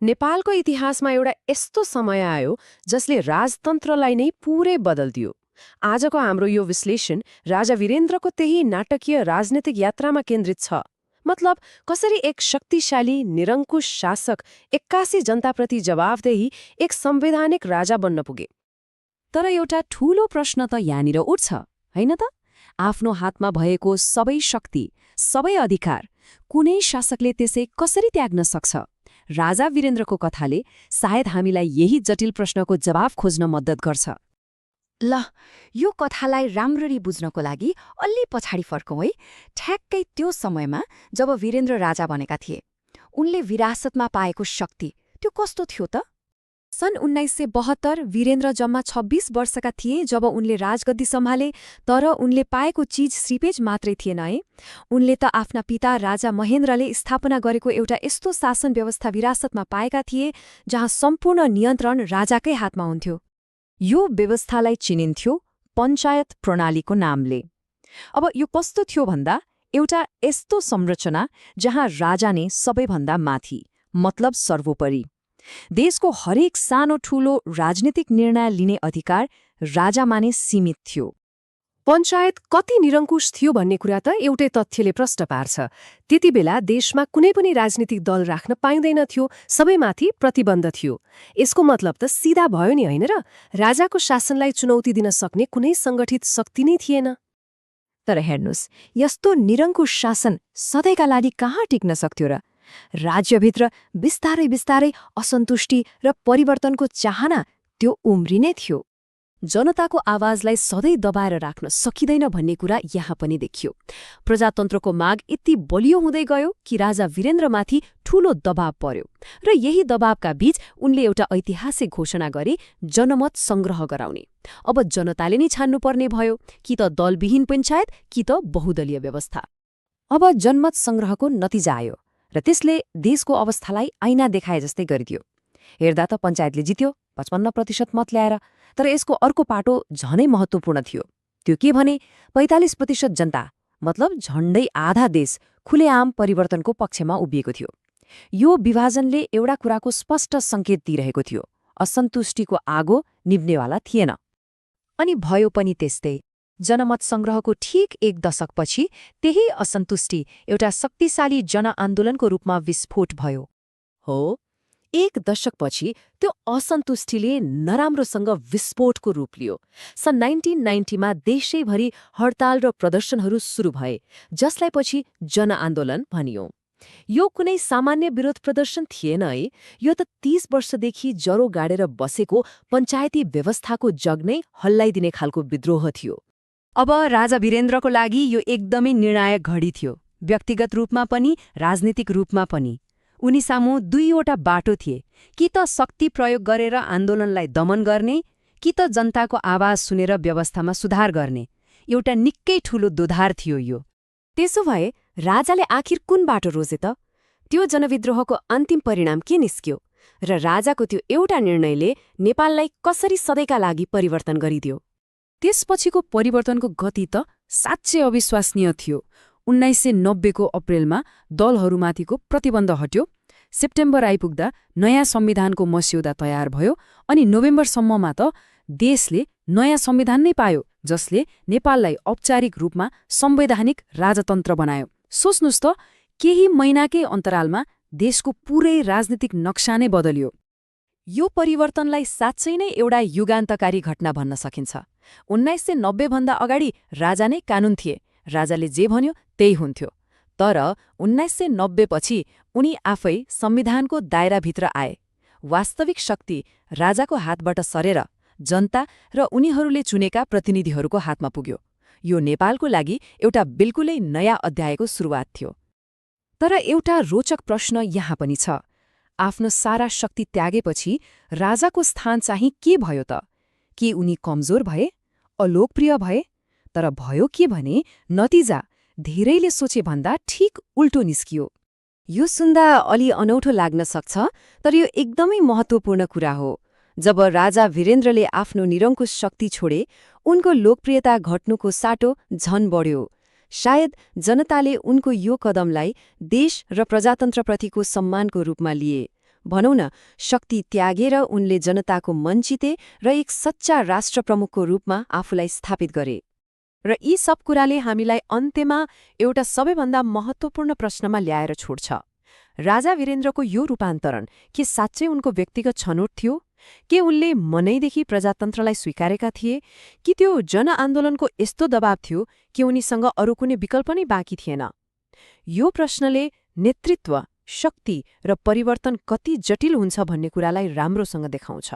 नेपालको इतिहासमा एउटा यस्तो समय आयो जसले राजतन्त्रलाई नै पूरै बदल्दियो। आजको हाम्रो यो विश्लेषण राजा वीरेन्द्रको त्यही नाटकीय राजनीतिक यात्रामा केन्द्रित छ। मतलब कसरी एक शक्तिशाली निरङ्कुश शासक 81 जनताप्रति जवाफदेही एक संवैधानिक राजा बन्न पुगे। तर एउटा ठूलो प्रश्न त यहाँनिर उठ्छ, होइन त? आफ्नो हातमा भएको सबै शक्ति, सबै अधिकार कुनै शासकले त्यसै कसरी त्याग्न सक्छ? राजा वीरेन्द्रको कथाले सायद हामीलाई यही जटिल प्रश्नको जवाफ खोज्न मद्दत गर्छ। ल, यो कथालाई राम्ररी बुझ्नको लागि अलि पछाडि फर्कौँ है। ठ्याक्कै त्यो समयमा जब वीरेन्द्र राजा बनेका थिए, उनले विरासतमा पाएको शक्ति त्यो कस्तो थियो त? सन् 1972 वीरेन्द्र जम्मा 26 वर्षका थिए जब उनले राजगद्दी सम्हाले, तर उनले पाएको चीज श्रीपेज मात्रै थिएन है। उनले त आफ्ना पिता राजा महेन्द्रले स्थापना गरेको एउटा यस्तो शासन व्यवस्था विरासतमा पाएका थिए जहाँ सम्पूर्ण नियन्त्रण राजाकै हातमा हुन्थ्यो। यो व्यवस्थालाई चिनिन्थ्यो पञ्चायत प्रणालीको नामले। अब यो कस्तो थियो भन्दा एउटा यस्तो संरचना जहाँ राजा नै सबैभन्दा माथि, मतलब सर्वोपरि। देशको हरेक सानो ठूलो राजनीतिक निर्णय लिने अधिकार राजामा नै सीमित थियो। पञ्चायत कति निरङ्कुश थियो भन्ने कुरा त एउटै तथ्यले प्रश्न पार्छ। त्यति बेला देशमा कुनै पनि राजनीतिक दल राख्न पाइँदैनथ्यो, सबैमाथि प्रतिबन्ध थियो। यसको मतलब त सिधा भयो नि, होइन र? राजाको शासनलाई चुनौती दिन सक्ने कुनै सङ्गठित शक्ति नै थिएन। तर हेर्नुस्, यस्तो निरङ्कुश शासन सधैँका लागि कहाँ टिक्न सक्थ्यो र? राज्यभित्र बिस्तारै बिस्तारै असन्तुष्टि र परिवर्तनको चाहना त्यो उम्रिनै थियो। जनताको आवाजलाई सधैँ दबाएर राख्न सकिँदैन भन्ने कुरा यहाँ पनि देखियो। प्रजातन्त्रको माग यति बलियो हुँदै गयो कि राजा वीरेन्द्रमाथि ठूलो दबाव पर्यो, र यही दबावका बीच उनले एउटा ऐतिहासिक घोषणा गरे, जनमत संग्रह गराउने। अब जनताले नै छान्नुपर्ने भयो, कि त दलविहीन पञ्चायत कि त बहुदलीय व्यवस्था। अब जनमत संग्रहको नतिजा आयो र त्यसले देशको अवस्थालाई ऐना देखाए जस्तै गरिदियो। हेर्दा त पञ्चायतले जित्यो, 55% मत ल्याएर। तर यसको अर्को पाटो झनै महत्त्वपूर्ण थियो। त्यो के भने 45% जनता, मतलब झण्डै आधा देश खुलेआम परिवर्तनको पक्षमा उभिएको थियो। यो विभाजनले एउटा कुराको स्पष्ट सङ्केत दिइरहेको थियो, असन्तुष्टिको आगो निभ्नेवाला थिएन। अनि भयो पनि त्यस्तै। जनमत संग्रहको ठिक 1 दशकपछि त्यही असन्तुष्टि एउटा शक्तिशाली जनआन्दोलनको रूपमा विस्फोट भयो। हो, 1 दशकपछि त्यो असन्तुष्टिले नराम्रोसँग विस्फोटको रूप लियो। सन् 1990मा देशैभरि हडताल र प्रदर्शनहरू सुरु भए, जसलाई पछि जनआन्दोलन भनियो। यो कुनै सामान्य विरोध प्रदर्शन थिएन है, यो त 30 वर्षदेखि जरो गाडेर बसेको पञ्चायती व्यवस्थाको जग नै हल्लाइदिने खालको विद्रोह थियो। अब राजा वीरेन्द्रको लागि यो एकदमै निर्णायक घडी थियो, व्यक्तिगत रूपमा पनि राजनीतिक रूपमा पनि। उनी सामु दुईवटा बाटो थिए, कि त शक्ति प्रयोग गरेर आन्दोलनलाई दमन गर्ने, कि त जनताको आवाज सुनेर व्यवस्थामा सुधार गर्ने। एउटा निकै ठूलो दोधार थियो यो। त्यसो भए राजाले आखिर कुन बाटो रोजे त? त्यो जनविद्रोहको अन्तिम परिणाम के निस्क्यो? र राजाको त्यो एउटा निर्णयले नेपाललाई कसरी सधैँका लागि परिवर्तन गरिदियो? त्यसपछिको परिवर्तनको गति त साँच्चै अविश्वसनीय थियो। 1990 को अप्रेलमा दलहरूमाथिको प्रतिबन्ध हट्यो, सेप्टेम्बर आइपुग्दा नयाँ संविधानको मस्यौदा तयार भयो, अनि नोभेम्बरसम्ममा त देशले नयाँ संविधान नै पायो, जसले नेपाललाई औपचारिक रूपमा संवैधानिक राजतन्त्र बनायो। सोच्नुस् त, केही महिनाकै अन्तरालमा देशको पूरै राजनीतिक नक्सा नै बदलियो। यो परिवर्तनलाई साँच्चै नै एउटा युगान्तकारी घटना भन्न सकिन्छ। 1990 भन्दा अगाडि राजा नै कानून थिए, राजाले जे भन्यो त्यही हुन्थ्यो। तर 1990 पछि उनी आफै संविधानको दायराभित्र आए। वास्तविक शक्ति राजाको हातबाट सरेर जनता र उनीहरूले चुनेका प्रतिनिधिहरूको हातमा पुग्यो। यो नेपालको लागि एउटा बिल्कुलै नयाँ अध्यायको सुरुवात थियो। तर एउटा रोचक प्रश्न यहाँ पनि छ। आफ्नो सारा शक्ति त्यागेपछि राजाको स्थान चाहिँ के भयो त? कि उनी कमजोर भए, अलोकप्रिय भए? तर भयो के भने नतिजा धेरैले सोचे भन्दा ठिक उल्टो निस्कियो। यो सुन्दा अलि अनौठो लाग्न सक्छ, तर यो एकदमै महत्त्वपूर्ण कुरा हो। जब राजा वीरेन्द्रले आफ्नो निरङ्कुश शक्ति छोडे, उनको लोकप्रियता घट्नुको साटो झन बढ्यो। शायद जनताले उनको यो कदमलाई देश र प्रजातन्त्रप्रतिको सम्मानको रूपमा लिए। भनौँ न, शक्ति त्यागेर उनले जनताको मन जिते र एक सच्चा राष्ट्रप्रमुखको रूपमा आफूलाई स्थापित गरे। र यी सब कुराले हामीलाई अन्त्यमा एउटा सबैभन्दा महत्त्वपूर्ण प्रश्नमा ल्याएर छोड्छ। राजा वीरेन्द्रको यो रूपान्तरण के साँच्चै उनको व्यक्तिगत छनौट थियो? के उनले मनैदेखि प्रजातन्त्रलाई स्वीकारेका थिए, कि त्यो जनआन्दोलनको यस्तो दबाव थियो कि उनीसँग अरू कुनै विकल्प नै बाँकी थिएन? यो प्रश्नले नेतृत्व, शक्ति र परिवर्तन कति जटिल हुन्छ भन्ने कुरालाई राम्रोसँग देखाउँछ।